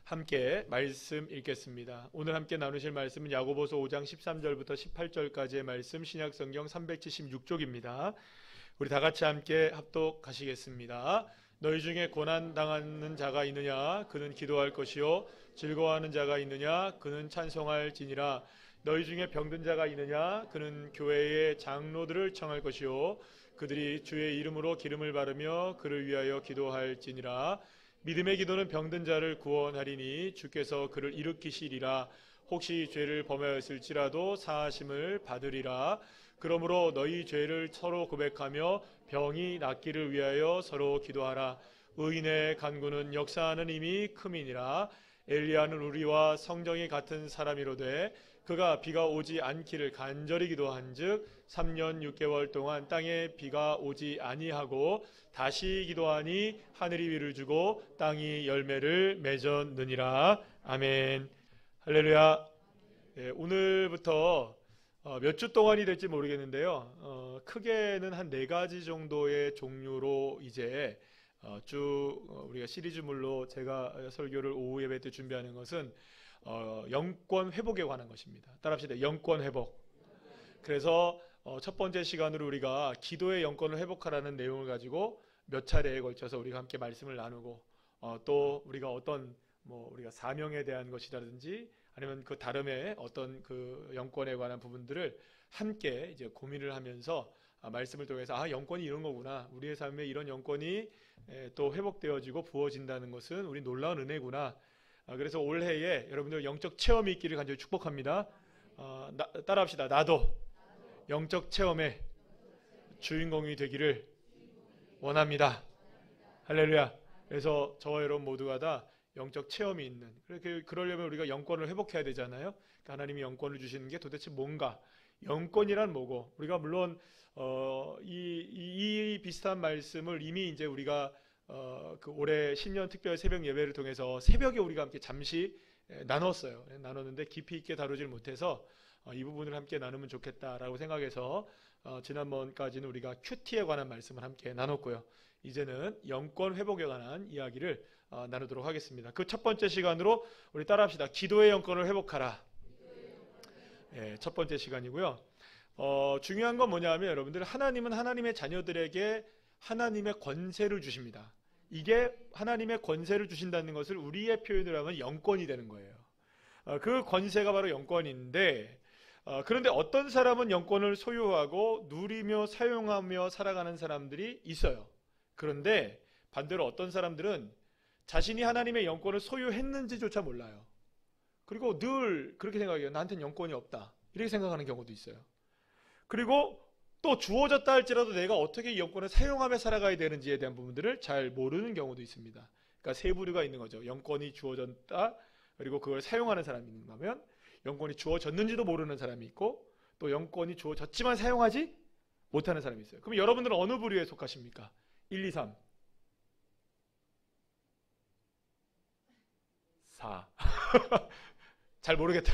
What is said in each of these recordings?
함께 말씀 읽겠습니다. 오늘 함께 나누실 말씀은 야고보서 5장 13절부터 18절까지의 말씀, 신약성경 376쪽입니다. 우리 다 같이 함께 합독하시겠습니다. 너희 중에 고난당하는 자가 있느냐? 그는 기도할 것이요. 즐거워하는 자가 있느냐? 그는 찬송할지니라. 너희 중에 병든 자가 있느냐? 그는 교회의 장로들을 청할 것이요. 그들이 주의 이름으로 기름을 바르며 그를 위하여 기도할지니라. 믿음의 기도는 병든 자를 구원하리니 주께서 그를 일으키시리라. 혹시 죄를 범하였을지라도 사하심을 받으리라. 그러므로 너희 죄를 서로 고백하며 병이 낫기를 위하여 서로 기도하라. 의인의 간구는 역사하는 힘이 큼이니라. 엘리야는 우리와 성정이 같은 사람이로되 그가 비가 오지 않기를 간절히 기도한즉 3년 6개월 동안 땅에 비가 오지 아니하고 다시 기도하니 하늘이 비를 주고 땅이 열매를 맺었느니라. 아멘. 할렐루야. 네, 오늘부터 몇 주 동안이 될지 모르겠는데요. 크게는 한 4가지 정도의 종류로 이제 쭉 우리가 시리즈물로 제가 설교를 오후 예배 때 준비하는 것은 영권 회복에 관한 것입니다. 따라합시다. 영권 회복. 그래서 첫 번째 시간으로 우리가 기도의 영권을 회복하라는 내용을 가지고 몇 차례에 걸쳐서 우리가 함께 말씀을 나누고 또 우리가 어떤 우리가 사명에 대한 것이라든지 아니면 그 다름의 어떤 그 영권에 관한 부분들을 함께 이제 고민을 하면서 말씀을 통해서 영권이 이런 거구나. 우리의 삶에 이런 영권이 또 회복되어지고 부어진다는 것은 우리 놀라운 은혜구나. 그래서 올해에 여러분들 영적 체험이 있기를 간절히 축복합니다. 따라합시다. 나도 영적 체험의 주인공이 되기를 원합니다. 할렐루야. 그래서 저와 여러분 모두가 다 영적 체험이 있는, 그러려면 우리가 영권을 회복해야 되잖아요. 그러니까 하나님이 영권을 주시는 게 도대체 뭔가, 영권이란 뭐고, 우리가 물론 이 비슷한 말씀을 이미 이제 우리가 그 올해 신년 특별 새벽 예배를 통해서 새벽에 우리가 함께 잠시 나눴어요. 나눴는데 깊이 있게 다루질 못해서 이 부분을 함께 나누면 좋겠다라고 생각해서 지난번까지는 우리가 큐티에 관한 말씀을 함께 나눴고요. 이제는 영권 회복에 관한 이야기를 나누도록 하겠습니다. 그 첫 번째 시간으로 우리 따라합시다. 기도의 영권을 회복하라. 첫 번째 시간이고요. 중요한 건 뭐냐면 여러분들, 하나님은 하나님의 자녀들에게 하나님의 권세를 주십니다. 이게 하나님의 권세를 주신다는 것을 우리의 표현으로 하면 영권이 되는 거예요. 그 권세가 바로 영권인데, 그런데 어떤 사람은 영권을 소유하고 누리며 사용하며 살아가는 사람들이 있어요. 그런데 반대로 어떤 사람들은 자신이 하나님의 영권을 소유했는지조차 몰라요. 그리고 늘 그렇게 생각해요. 나한테는 영권이 없다. 이렇게 생각하는 경우도 있어요. 그리고 또 주어졌다 할지라도 내가 어떻게 이 영권을 사용하며 살아가야 되는지에 대한 부분들을 잘 모르는 경우도 있습니다. 그러니까 세 부류가 있는 거죠. 영권이 주어졌다, 그리고 그걸 사용하는 사람이 있는가면 영권이 주어졌는지도 모르는 사람이 있고, 또 영권이 주어졌지만 사용하지 못하는 사람이 있어요. 그럼 여러분들은 어느 부류에 속하십니까? 1, 2, 3 4 잘 모르겠다.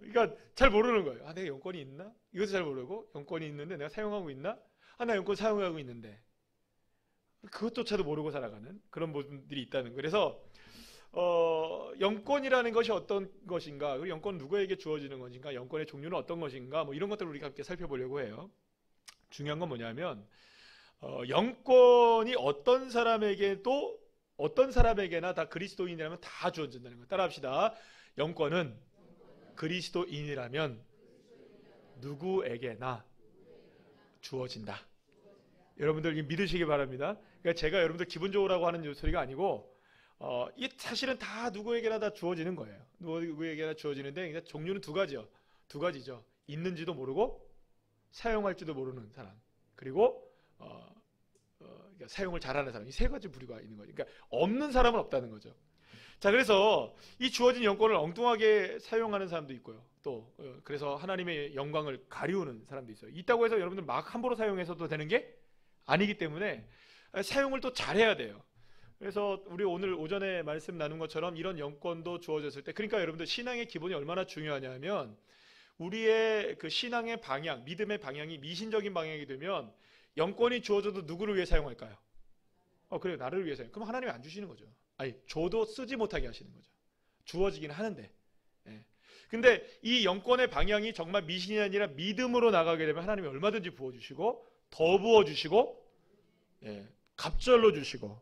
그러니까 잘 모르는 거예요. 내가 영권이 있나? 이것도 잘 모르고, 영권이 있는데 내가 사용하고 있나? 나 영권 사용하고 있는데, 그것조차도 모르고 살아가는 그런 분들이 있다는 거예요. 그래서 영권이라는 것이 어떤 것인가, 그리고 영권은 누구에게 주어지는 것인가, 영권의 종류는 어떤 것인가, 이런 것들을 우리가 함께 살펴보려고 해요. 중요한 건 뭐냐면 영권이 어떤 사람에게나 다 그리스도인이라면 다 주어진다는 거예요. 따라합시다. 영권은 그리스도인이라면 누구에게나 주어진다. 여러분들 믿으시기 바랍니다. 그러니까 제가 여러분들 기분 좋으라고 하는 소리가 아니고, 이 사실은 다 누구에게나 다 주어지는 거예요. 누구에게나 주어지는데, 종류는 두 가지죠. 있는지도 모르고 사용할지도 모르는 사람, 그리고 그러니까 사용을 잘하는 사람. 이 세 가지 부류가 있는 거죠. 그러니까 없는 사람은 없다는 거죠. 자, 그래서 이 주어진 영권을 엉뚱하게 사용하는 사람도 있고요. 또 그래서 하나님의 영광을 가리우는 사람도 있어요. 있다고 해서 여러분들 막 함부로 사용해서도 되는 게 아니기 때문에 사용을 또 잘해야 돼요. 그래서 우리 오늘 오전에 말씀 나눈 것처럼 이런 영권도 주어졌을 때, 그러니까 여러분들 신앙의 기본이 얼마나 중요하냐면, 우리의 그 신앙의 방향, 믿음의 방향이 미신적인 방향이 되면 영권이 주어져도 누구를 위해 사용할까요? 그래요. 나를 위해서요. 그럼 하나님이 안 주시는 거죠. 아니 줘도 쓰지 못하게 하시는 거죠. 주어지긴 하는데. 예. 근데 이 영권의 방향이 정말 미신이 아니라 믿음으로 나가게 되면 하나님이 얼마든지 부어주시고 더 부어주시고 예, 갑절로 주시고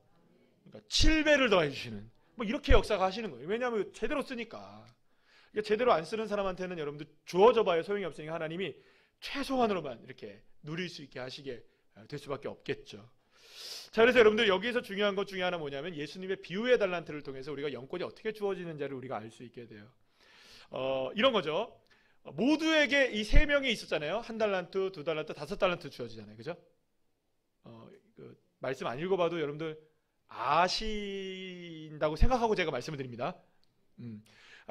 그러니까 7배를 더해 주시는 뭐 이렇게 역사가 하시는 거예요. 왜냐하면 제대로 쓰니까. 그러니까 제대로 안 쓰는 사람한테는 여러분들 주어져 봐야 소용이 없으니까 하나님이 최소한으로만 이렇게 누릴 수 있게 하시게 될 수밖에 없겠죠. 자, 그래서 여러분들 여기에서 중요한 것 중에 하나 뭐냐면 예수님의 비유의 달란트를 통해서 우리가 영권이 어떻게 주어지는지를 우리가 알 수 있게 돼요. 이런 거죠. 모두에게 이 세 명이 있었잖아요. 한 달란트, 두 달란트, 다섯 달란트 주어지잖아요. 그죠? 말씀 안 읽어봐도 여러분들 아신다고 생각하고 제가 말씀을 드립니다.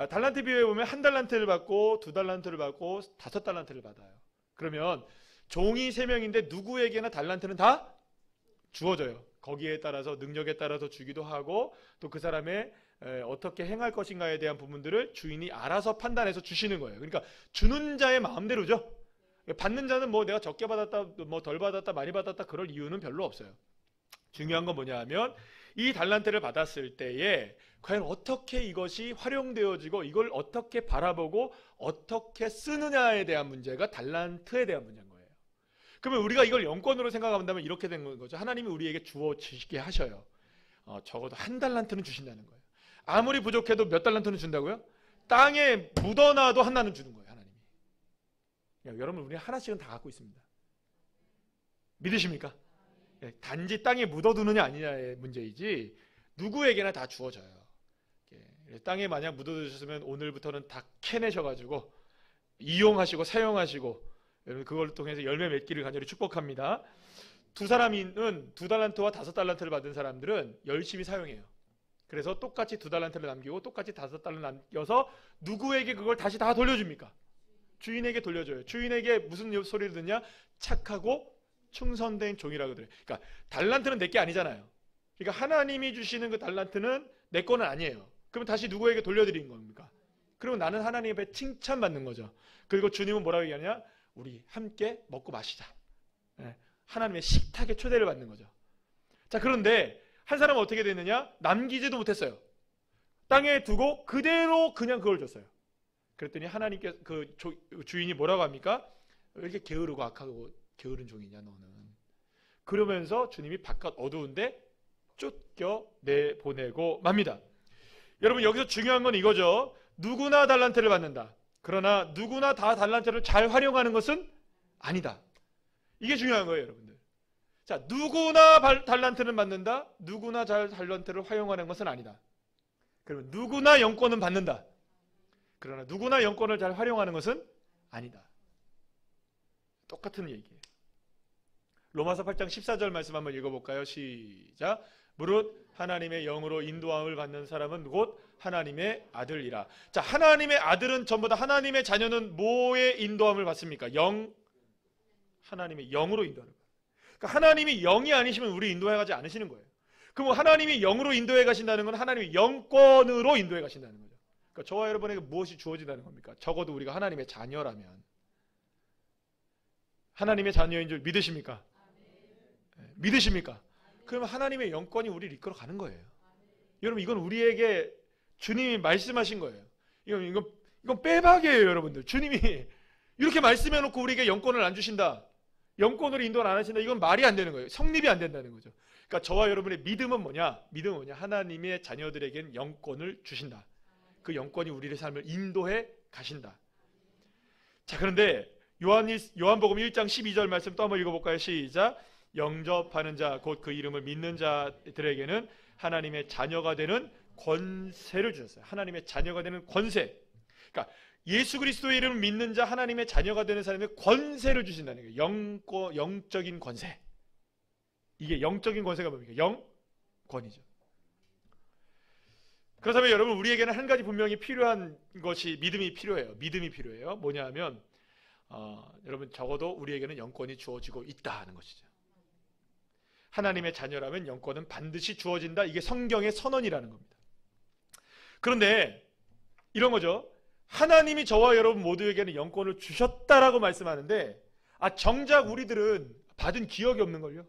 달란트 비유에 보면 한 달란트를 받고 두 달란트를 받고 다섯 달란트를 받아요. 그러면 종이 세 명인데 누구에게나 달란트는 다 주어져요. 거기에 따라서 능력에 따라서 주기도 하고 또 그 사람의 어떻게 행할 것인가에 대한 부분들을 주인이 알아서 판단해서 주시는 거예요. 그러니까 주는 자의 마음대로죠. 받는 자는 뭐 내가 적게 받았다, 뭐 덜 받았다, 많이 받았다 그럴 이유는 별로 없어요. 중요한 건 뭐냐 하면 이 달란트를 받았을 때에 과연 어떻게 이것이 활용되어지고 이걸 어떻게 바라보고 어떻게 쓰느냐에 대한 문제가 달란트에 대한 문제인 거예요. 그러면 우리가 이걸 영권으로 생각한다면 이렇게 된 거죠. 하나님이 우리에게 주어 주시게 하셔요. 적어도 한 달란트는 주신다는 거예요. 아무리 부족해도 몇 달란트는 준다고요? 땅에 묻어놔도 하나는 주는 거예요. 하나님이. 여러분 우리 하나씩은 다 갖고 있습니다. 믿으십니까? 단지 땅에 묻어두느냐 아니냐의 문제이지 누구에게나 다 주어져요. 땅에 만약 묻어두셨으면 오늘부터는 다 캐내셔가지고 이용하시고 사용하시고 여러분 그걸 통해서 열매 맺기를 간절히 축복합니다. 두 사람은 두 달란트와 다섯 달란트를 받은 사람들은 열심히 사용해요. 그래서 똑같이 두 달란트를 남기고 똑같이 다섯 달란트를 남겨서 누구에게 그걸 다시 다 돌려줍니까? 주인에게 돌려줘요. 주인에게 무슨 소리를 듣냐? 착하고 충성된 종이라고 그래요. 그러니까 달란트는 내 게 아니잖아요. 그러니까 하나님이 주시는 그 달란트는 내 거는 아니에요. 그럼 다시 누구에게 돌려드린 겁니까? 그리고 나는 하나님 앞에 칭찬받는 거죠. 그리고 주님은 뭐라고 얘기하냐? 우리 함께 먹고 마시자. 하나님의 식탁에 초대를 받는 거죠. 자, 그런데 한 사람은 어떻게 됐느냐? 남기지도 못했어요. 땅에 두고 그대로 그냥 그걸 줬어요. 그랬더니 하나님께 그 주인이 뭐라고 합니까? 왜 이렇게 게으르고 악하고 게으른 종이냐 너는. 그러면서 주님이 바깥 어두운데 쫓겨 내보내고 맙니다. 여러분 여기서 중요한 건 이거죠. 누구나 달란트를 받는다. 그러나 누구나 다 달란트를 잘 활용하는 것은 아니다. 이게 중요한 거예요, 여러분들. 자, 누구나 달란트는 받는다. 누구나 잘 달란트를 활용하는 것은 아니다. 그러면 누구나 영권은 받는다. 그러나 누구나 영권을 잘 활용하는 것은 아니다. 똑같은 얘기예요. 로마서 8장 14절 말씀 한번 읽어볼까요? 시작. 무릇 하나님의 영으로 인도함을 받는 사람은 곧 하나님의 아들이라. 자, 하나님의 아들은 전부 다 하나님의 자녀는 뭐의 인도함을 받습니까? 하나님의 영으로 인도하는 거예요. 그러니까 하나님이 영이 아니시면 우리 인도해 가지 않으시는 거예요. 그럼 하나님이 영으로 인도해 가신다는 건 하나님이 영권으로 인도해 가신다는 거죠. 그러니까 저와 여러분에게 무엇이 주어진다는 겁니까? 적어도 우리가 하나님의 자녀라면. 하나님의 자녀인 줄 믿으십니까? 믿으십니까? 그러면 하나님의 영권이 우리를 이끌어 가는 거예요. 여러분 이건 우리에게 주님이 말씀하신 거예요. 이건 빼박이에요, 여러분들. 주님이 이렇게 말씀해놓고 우리에게 영권을 안 주신다. 영권으로 인도를 안 하신다. 이건 말이 안 되는 거예요. 성립이 안 된다는 거죠. 그러니까 저와 여러분의 믿음은 뭐냐? 믿음은 뭐냐? 하나님의 자녀들에게는 영권을 주신다. 그 영권이 우리의 삶을 인도해 가신다. 자, 그런데 요한복음 1장 12절 말씀 또 한번 읽어볼까요? 시작. 영접하는 자, 곧 그 이름을 믿는 자들에게는 하나님의 자녀가 되는 권세를 주셨어요. 하나님의 자녀가 되는 권세. 그러니까 예수 그리스도의 이름을 믿는 자, 하나님의 자녀가 되는 사람의 권세를 주신다는 거예요. 영적인 권세. 이게 영적인 권세가 뭡니까? 영권이죠. 그렇다면 여러분 우리에게는 한 가지 분명히 필요한 것이 믿음이 필요해요. 믿음이 필요해요. 뭐냐 하면 여러분 적어도 우리에게는 영권이 주어지고 있다 하는 것이죠. 하나님의 자녀라면 영권은 반드시 주어진다. 이게 성경의 선언이라는 겁니다. 그런데 이런 거죠. 하나님이 저와 여러분 모두에게는 영권을 주셨다라고 말씀하는데 정작 우리들은 받은 기억이 없는걸요.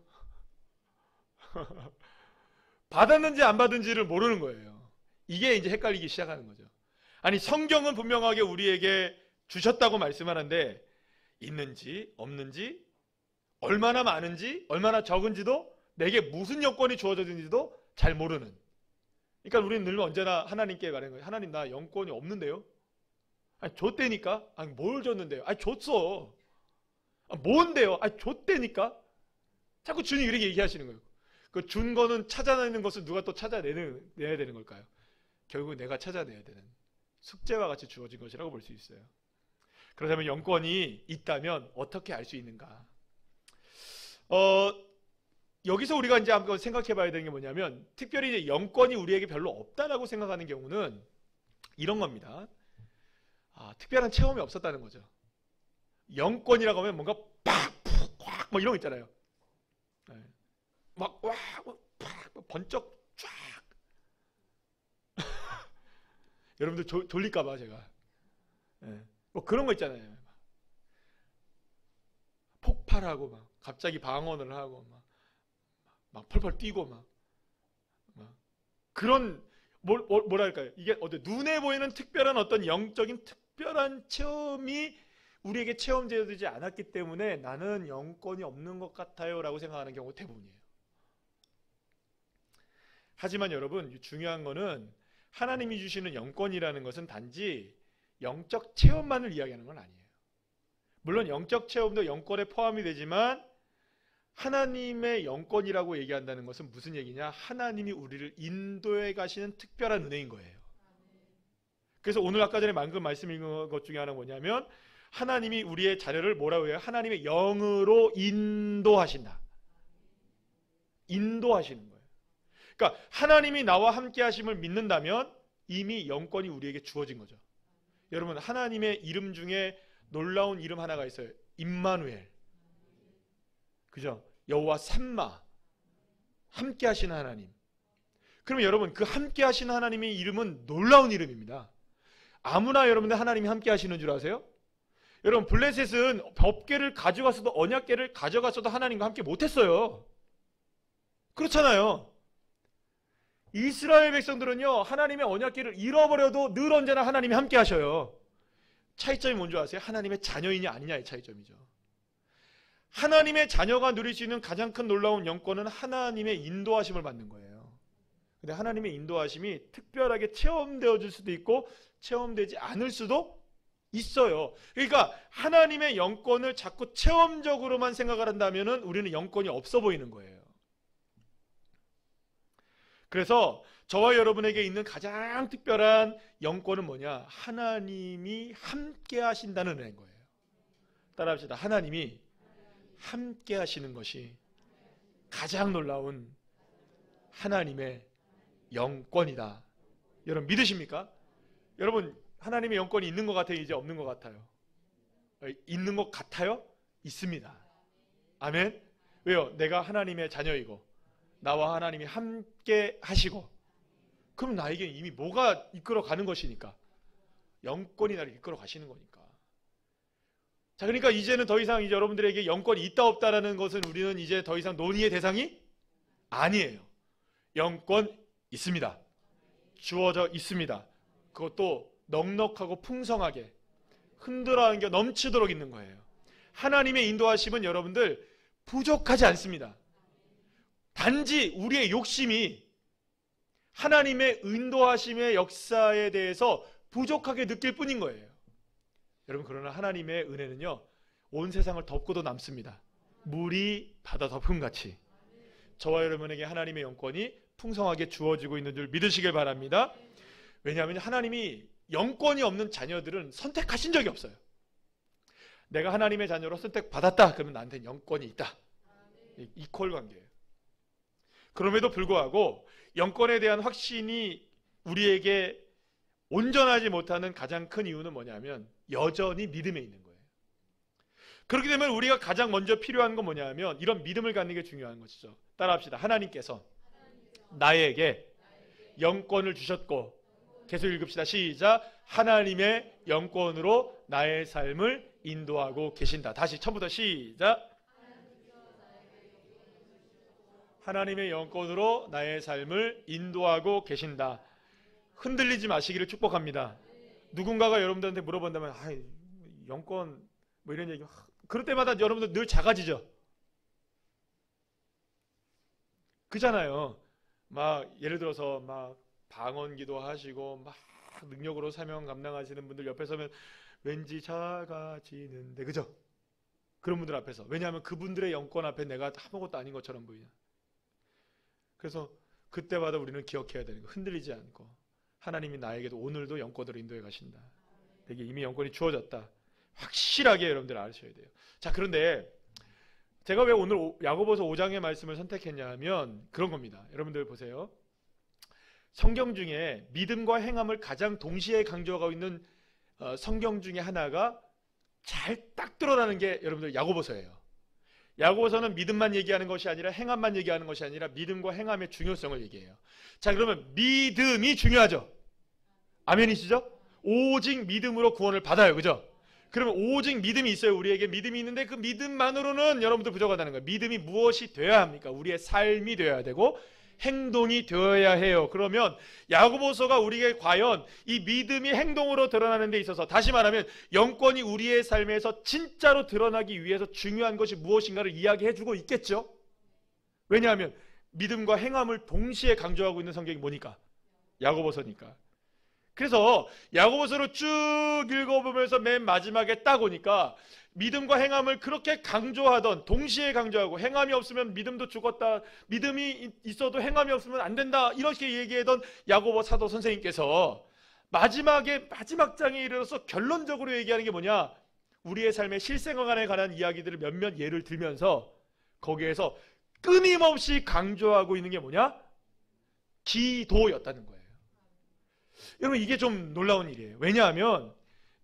받았는지 안 받은지를 모르는 거예요. 이게 이제 헷갈리기 시작하는 거죠. 아니, 성경은 분명하게 우리에게 주셨다고 말씀하는데 있는지 없는지, 얼마나 많은지 얼마나 적은지도, 내게 무슨 여건이 주어졌는지도 잘 모르는. 그러니까 우리는 늘 언제나 하나님께 말하는 거예요. 하나님, 나 영권이 없는데요? 아니, 줬대니까? 아니, 뭘 줬는데요? 아니, 줬어. 뭔데요? 아니, 줬대니까? 자꾸 주님 이렇게 얘기하시는 거예요. 그 준 거는 찾아내는 것을 누가 또 찾아내야 되는 걸까요? 결국 내가 찾아내야 되는 숙제와 같이 주어진 것이라고 볼 수 있어요. 그렇다면 영권이 있다면 어떻게 알 수 있는가? 여기서 우리가 이제 한번 생각해 봐야 되는 게 뭐냐면, 특별히 이제 영권이 우리에게 별로 없다라고 생각하는 경우는 이런 겁니다. 특별한 체험이 없었다는 거죠. 영권이라고 하면 뭔가 팍, 푹, 꽉, 뭐 이런 거 있잖아요. 막, 와, 팍, 번쩍, 쫙. 여러분들 졸릴까봐 제가. 뭐 그런 거 있잖아요. 폭발하고, 막, 갑자기 방언을 하고, 막 펄펄 뛰고, 막 그런, 뭐랄까요. 이게 눈에 보이는 특별한 어떤 영적인 특별한 체험이 우리에게 체험되지 않았기 때문에 나는 영권이 없는 것 같아요 라고 생각하는 경우가 대부분이에요. 하지만 여러분, 중요한 거는 하나님이 주시는 영권이라는 것은 단지 영적 체험만을 이야기하는 건 아니에요. 물론 영적 체험도 영권에 포함이 되지만 하나님의 영권이라고 얘기한다는 것은 무슨 얘기냐? 하나님이 우리를 인도해 가시는 특별한 은혜인 거예요. 그래서 오늘 아까 전에 방금 말씀 읽은 것 중에 하나는 뭐냐면, 하나님이 우리의 자녀를 뭐라고 해요? 하나님의 영으로 인도하신다. 인도하시는 거예요. 그러니까 하나님이 나와 함께 하심을 믿는다면 이미 영권이 우리에게 주어진 거죠. 여러분, 하나님의 이름 중에 놀라운 이름 하나가 있어요. 임마누엘. 그죠? 여호와 샘마. 함께 하시는 하나님. 그러면 여러분, 그 함께 하시는 하나님의 이름은 놀라운 이름입니다. 아무나 여러분들 하나님이 함께 하시는 줄 아세요? 여러분, 블레셋은 법궤를 가져갔어도, 언약궤를 가져갔어도 하나님과 함께 못했어요. 그렇잖아요. 이스라엘 백성들은요, 하나님의 언약궤를 잃어버려도 늘 언제나 하나님이 함께 하셔요. 차이점이 뭔지 아세요? 하나님의 자녀이냐 아니냐의 차이점이죠. 하나님의 자녀가 누릴 수 있는 가장 큰 놀라운 영권은 하나님의 인도하심을 받는 거예요. 근데 하나님의 인도하심이 특별하게 체험되어질 수도 있고 체험되지 않을 수도 있어요. 그러니까 하나님의 영권을 자꾸 체험적으로만 생각을 한다면 우리는 영권이 없어 보이는 거예요. 그래서 저와 여러분에게 있는 가장 특별한 영권은 뭐냐? 하나님이 함께 하신다는 은혜인 거예요. 따라합시다. 하나님이 함께 하시는 것이 가장 놀라운 하나님의 영권이다. 여러분 믿으십니까? 여러분, 하나님의 영권이 있는 것 같아요? 이제 없는 것 같아요? 있는 것 같아요? 있습니다. 아멘? 왜요? 내가 하나님의 자녀이고 나와 하나님이 함께 하시고, 그럼 나에게 이미 뭐가 이끌어가는 것이니까? 영권이 나를 이끌어 가시는 거니까. 자, 그러니까 이제는 더 이상 이제 여러분들에게 영권이 있다 없다라는 것은 우리는 이제 더 이상 논의의 대상이 아니에요. 영권 있습니다. 주어져 있습니다. 그것도 넉넉하고 풍성하게 흔들어 안겨 넘치도록 있는 거예요. 하나님의 인도하심은 여러분들 부족하지 않습니다. 단지 우리의 욕심이 하나님의 인도하심의 역사에 대해서 부족하게 느낄 뿐인 거예요. 여러분, 그러나 하나님의 은혜는요, 온 세상을 덮고도 남습니다. 물이 바다 덮음 같이 저와 여러분에게 하나님의 영권이 풍성하게 주어지고 있는 줄 믿으시길 바랍니다. 왜냐하면 하나님이 영권이 없는 자녀들은 선택하신 적이 없어요. 내가 하나님의 자녀로 선택받았다 그러면 나한테는 영권이 있다. 이퀄 관계예요. 그럼에도 불구하고 영권에 대한 확신이 우리에게 온전하지 못하는 가장 큰 이유는 뭐냐면 여전히 믿음에 있는 거예요. 그렇게 되면 우리가 가장 먼저 필요한 건 뭐냐면 이런 믿음을 갖는 게 중요한 것이죠. 따라합시다. 하나님께서 나에게 영권을 주셨고, 계속 읽읍시다. 시작. 하나님의 영권으로 나의 삶을 인도하고 계신다. 다시 처음부터 시작. 하나님의 영권으로 나의 삶을 인도하고 계신다. 흔들리지 마시기를 축복합니다. 누군가가 여러분들한테 물어본다면 영권 뭐 이런 얘기, 그럴 때마다 여러분들 늘 작아지죠. 그잖아요. 막 예를 들어서 막 방언기도 하시고 막 능력으로 사명 감당하시는 분들 옆에 서면 왠지 작아지는데, 그죠? 그런 분들 앞에서. 왜냐하면 그분들의 영권 앞에 내가 아무것도 아닌 것처럼 보이냐. 그래서 그때마다 우리는 기억해야 되는 거, 흔들리지 않고 하나님이 나에게도 오늘도 영권으로 인도해 가신다. 내게 이미 영권이 주어졌다. 확실하게 여러분들 아셔야 돼요. 자, 그런데 제가 왜 오늘 야고보서 5장의 말씀을 선택했냐 하면 그런 겁니다. 여러분들 보세요. 성경 중에 믿음과 행함을 가장 동시에 강조하고 있는 성경 중에 하나가 잘 딱 드러나는 게 여러분들 야고보서예요. 야고보서는 믿음만 얘기하는 것이 아니라 행함만 얘기하는 것이 아니라 믿음과 행함의 중요성을 얘기해요. 자, 그러면 믿음이 중요하죠. 아멘이시죠? 오직 믿음으로 구원을 받아요. 그죠? 그러면 오직 믿음이 있어요. 우리에게 믿음이 있는데 그 믿음만으로는 여러분들 부족하다는 거예요. 믿음이 무엇이 되어야 합니까? 우리의 삶이 되어야 되고 행동이 되어야 해요. 그러면 야고보서가 우리에게 과연 이 믿음이 행동으로 드러나는 데 있어서, 다시 말하면 영권이 우리의 삶에서 진짜로 드러나기 위해서 중요한 것이 무엇인가를 이야기해 주고 있겠죠. 왜냐하면 믿음과 행함을 동시에 강조하고 있는 성경이 뭐니까? 야고보서니까. 그래서 야고보서를 쭉 읽어보면서 맨 마지막에 딱 오니까 믿음과 행함을 그렇게 강조하던, 동시에 강조하고, 행함이 없으면 믿음도 죽었다, 믿음이 있어도 행함이 없으면 안 된다, 이렇게 얘기하던 야고보 사도 선생님께서 마지막 장에 이르러서 결론적으로 얘기하는 게 뭐냐? 우리의 삶의 실생활에 관한 이야기들을 몇몇 예를 들면서 거기에서 끊임없이 강조하고 있는 게 뭐냐? 기도였다는 거예요. 여러분, 이게 좀 놀라운 일이에요. 왜냐하면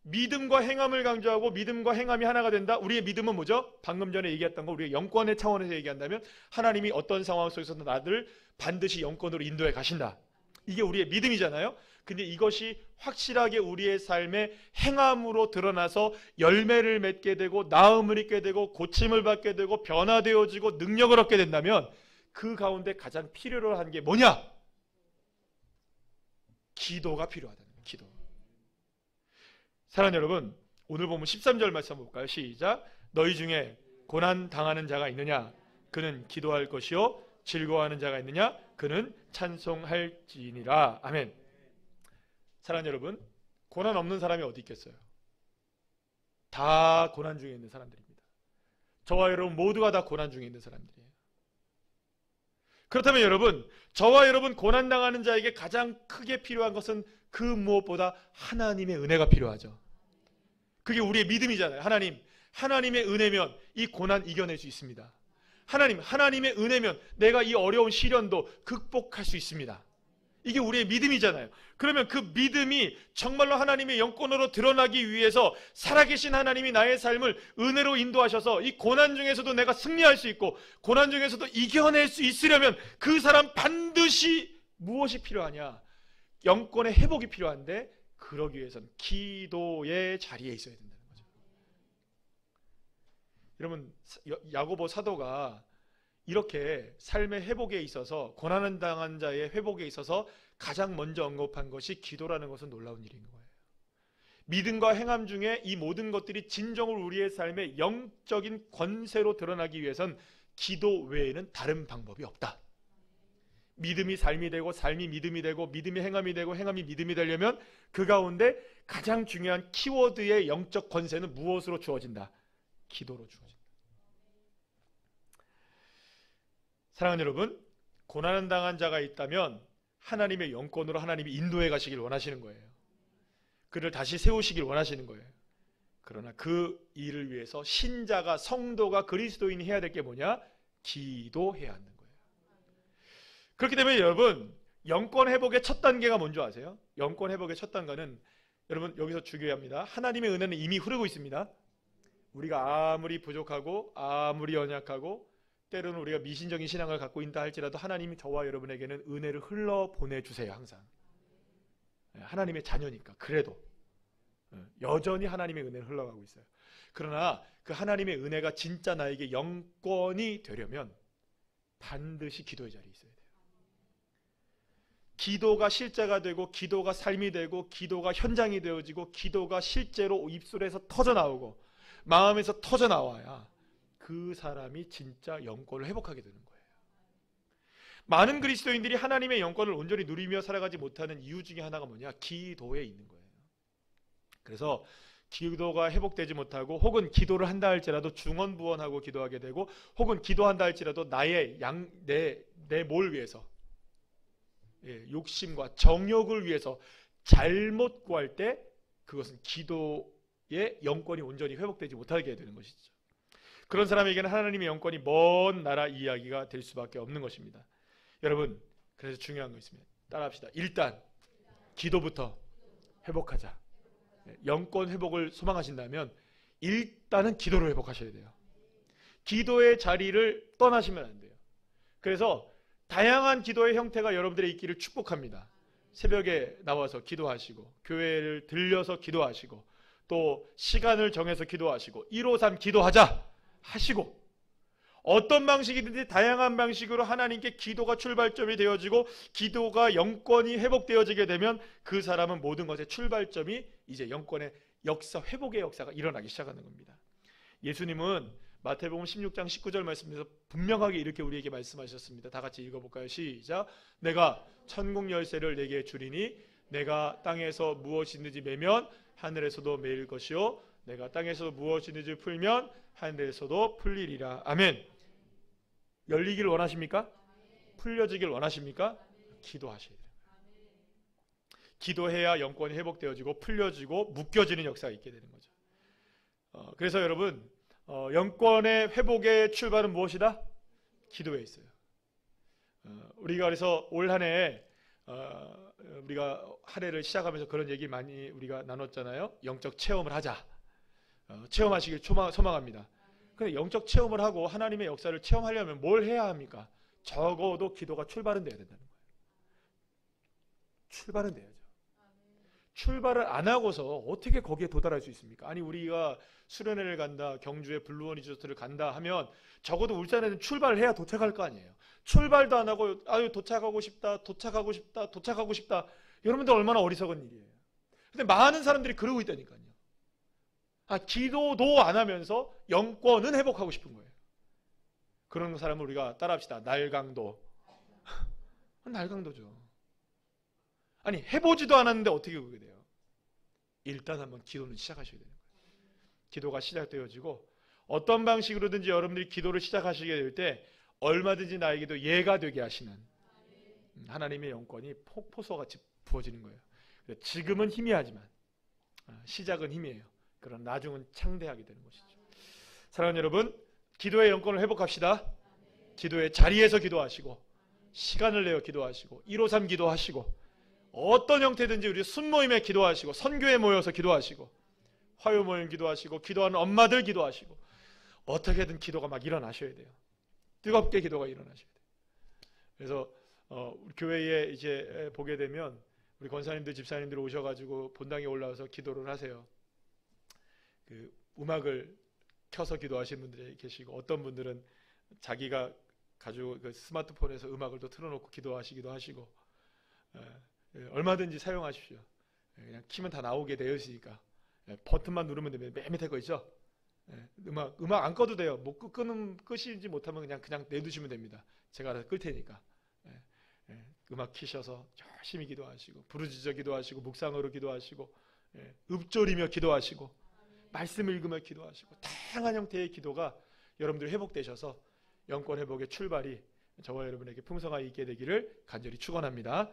믿음과 행함을 강조하고 믿음과 행함이 하나가 된다. 우리의 믿음은 뭐죠? 방금 전에 얘기했던 거, 우리의 영권의 차원에서 얘기한다면 하나님이 어떤 상황 속에서도 나를 반드시 영권으로 인도해 가신다. 이게 우리의 믿음이잖아요. 근데 이것이 확실하게 우리의 삶의 행함으로 드러나서 열매를 맺게 되고 나음을 입게 되고 고침을 받게 되고 변화되어지고 능력을 얻게 된다면 그 가운데 가장 필요로 하는 게 뭐냐? 기도가 필요하다는 거예요. 기도. 사랑하는 여러분, 오늘 보면 13절 말씀 한번 볼까요? 시작. 너희 중에 고난 당하는 자가 있느냐? 그는 기도할 것이요. 즐거워하는 자가 있느냐? 그는 찬송할지니라. 아멘. 사랑하는 여러분, 고난 없는 사람이 어디 있겠어요? 다 고난 중에 있는 사람들입니다. 저와 여러분 모두가 다 고난 중에 있는 사람들이에요. 그렇다면 여러분, 저와 여러분 고난당하는 자에게 가장 크게 필요한 것은 그 무엇보다 하나님의 은혜가 필요하죠. 그게 우리의 믿음이잖아요. 하나님의 은혜면 이 고난 이겨낼 수 있습니다. 하나님의 은혜면 내가 이 어려운 시련도 극복할 수 있습니다. 이게 우리의 믿음이잖아요. 그러면 그 믿음이 정말로 하나님의 영권으로 드러나기 위해서 살아계신 하나님이 나의 삶을 은혜로 인도하셔서 이 고난 중에서도 내가 승리할 수 있고 고난 중에서도 이겨낼 수 있으려면 그 사람 반드시 무엇이 필요하냐? 영권의 회복이 필요한데 그러기 위해서는 기도의 자리에 있어야 된다는 거죠. 여러분, 야고보 사도가 이렇게 삶의 회복에 있어서, 고난을 당한 자의 회복에 있어서 가장 먼저 언급한 것이 기도라는 것은 놀라운 일인 거예요. 믿음과 행함 중에 이 모든 것들이 진정으로 우리의 삶의 영적인 권세로 드러나기 위해선 기도 외에는 다른 방법이 없다. 믿음이 삶이 되고 삶이 믿음이 되고 믿음이 행함이 되고 행함이 믿음이 되려면 그 가운데 가장 중요한 키워드의 영적 권세는 무엇으로 주어진다? 기도로 주어진다. 사랑하는 여러분, 고난을 당한 자가 있다면 하나님의 영권으로 하나님이 인도해 가시길 원하시는 거예요. 그를 다시 세우시길 원하시는 거예요. 그러나 그 일을 위해서 신자가, 성도가, 그리스도인이 해야 될 게 뭐냐? 기도해야 하는 거예요. 그렇기 때문에 여러분, 영권 회복의 첫 단계가 뭔지 아세요? 영권 회복의 첫 단계는 여러분 여기서 중요합니다. 하나님의 은혜는 이미 흐르고 있습니다. 우리가 아무리 부족하고 아무리 연약하고 때로는 우리가 미신적인 신앙을 갖고 있다 할지라도 하나님이 저와 여러분에게는 은혜를 흘러 보내주세요. 항상 하나님의 자녀니까. 그래도 여전히 하나님의 은혜를 흘러가고 있어요. 그러나 그 하나님의 은혜가 진짜 나에게 영권이 되려면 반드시 기도의 자리에 있어야 돼요. 기도가 실제가 되고 기도가 삶이 되고 기도가 현장이 되어지고 기도가 실제로 입술에서 터져 나오고 마음에서 터져 나와야 그 사람이 진짜 영권을 회복하게 되는 거예요. 많은 그리스도인들이 하나님의 영권을 온전히 누리며 살아가지 못하는 이유 중에 하나가 뭐냐? 기도에 있는 거예요. 그래서 기도가 회복되지 못하고 혹은 기도를 한다 할지라도 중언부언하고 기도하게 되고 혹은 기도한다 할지라도 나의 내 뭘 위해서 욕심과 정욕을 위해서 잘못 구할 때 그것은 기도의 영권이 온전히 회복되지 못하게 되는 것이죠. 그런 사람에게는 하나님의 영권이 먼 나라 이야기가 될 수밖에 없는 것입니다. 여러분, 그래서 중요한 거 있습니다. 따라합시다. 일단 기도부터 회복하자. 영권 회복을 소망하신다면 일단은 기도로 회복하셔야 돼요. 기도의 자리를 떠나시면 안 돼요. 그래서 다양한 기도의 형태가 여러분들의 있기를 축복합니다. 새벽에 나와서 기도하시고 교회를 들려서 기도하시고 또 시간을 정해서 기도하시고 153 기도하자 하시고 어떤 방식이든지 다양한 방식으로 하나님께 기도가 출발점이 되어지고 기도가 영권이 회복되어지게 되면 그 사람은 모든 것의 출발점이 이제 영권의 역사, 회복의 역사가 일어나기 시작하는 겁니다. 예수님은 마태복음 16장 19절 말씀에서 분명하게 이렇게 우리에게 말씀하셨습니다. 다 같이 읽어볼까요? 시작. 내가 천국 열쇠를 내게 주리니 내가 땅에서 무엇이든지 매면 하늘에서도 매일 것이요 내가 땅에서 무엇이든지 풀면 하늘에서도 풀리리라. 아멘. 열리길 원하십니까? 풀려지길 원하십니까? 기도하셔야 돼요. 기도해야 영권이 회복되어지고 풀려지고 묶여지는 역사가 있게 되는 거죠. 그래서 여러분, 영권의 회복의 출발은 무엇이다? 기도에 있어요. 우리가 그래서 올 한 해 우리가 한 해를 시작하면서 그런 얘기 많이 우리가 나눴잖아요. 영적 체험을 하자. 체험하시길 소망합니다. 근데 영적 체험을 하고 하나님의 역사를 체험하려면 뭘 해야 합니까? 적어도 기도가 출발은 돼야 된다는 거예요. 출발은 돼야죠. 출발을 안 하고서 어떻게 거기에 도달할 수 있습니까? 아니 우리가 수련회를 간다, 경주에 블루원 리조트를 간다 하면 적어도 울산에는 출발을 해야 도착할 거 아니에요. 출발도 안 하고 아유 도착하고 싶다. 여러분들 얼마나 어리석은 일이에요. 근데 많은 사람들이 그러고 있다니까요. 기도도 안 하면서 영권은 회복하고 싶은 거예요. 그런 사람을 우리가 따라합시다. 날강도. 날강도죠. 아니 해보지도 않았는데 어떻게 그게 돼요? 일단 한번 기도는 시작하셔야 되는 거예요. 기도가 시작되어지고 어떤 방식으로든지 여러분들이 기도를 시작하시게 될 때 얼마든지 나에게도 예가 되게 하시는 하나님의 영권이 폭포수같이 부어지는 거예요. 지금은 희미하지만 시작은 희미해요. 그럼 나중은 창대하게 되는 것이죠. 사랑하는 여러분, 기도의 영권을 회복합시다. 기도의 자리에서 기도하시고 시간을 내어 기도하시고 153 기도하시고 어떤 형태든지 우리 순모임에 기도하시고 선교에 모여서 기도하시고 화요 모임 기도하시고 기도하는 엄마들 기도하시고 어떻게든 기도가 막 일어나셔야 돼요. 뜨겁게 기도가 일어나셔야 돼요. 그래서 교회에 이제 보게 되면 우리 권사님들 집사님들 오셔가지고 본당에 올라와서 기도를 하세요. 그 음악을 켜서 기도하시는 분들이 계시고 어떤 분들은 자기가 가지고 그 스마트폰에서 음악을 또 틀어놓고 기도하시기도 하시고 얼마든지 사용하십시오. 그냥 키면 다 나오게 되어 있으니까 버튼만 누르면 됩니다. 맨 밑에 거 있죠. 음악 안 꺼도 돼요. 뭐 끄시지 못하면 그냥 내두시면 됩니다. 제가 알아서 끌 테니까. 음악 키셔서 열심히 기도하시고 부르짖어 기도하시고 묵상으로 기도하시고 읊조리며 기도하시고 말씀 읽으며 기도하시고 다양한 형태의 기도가 여러분들 회복되셔서 영권 회복의 출발이 저와 여러분에게 풍성하게 있게 되기를 간절히 축원합니다.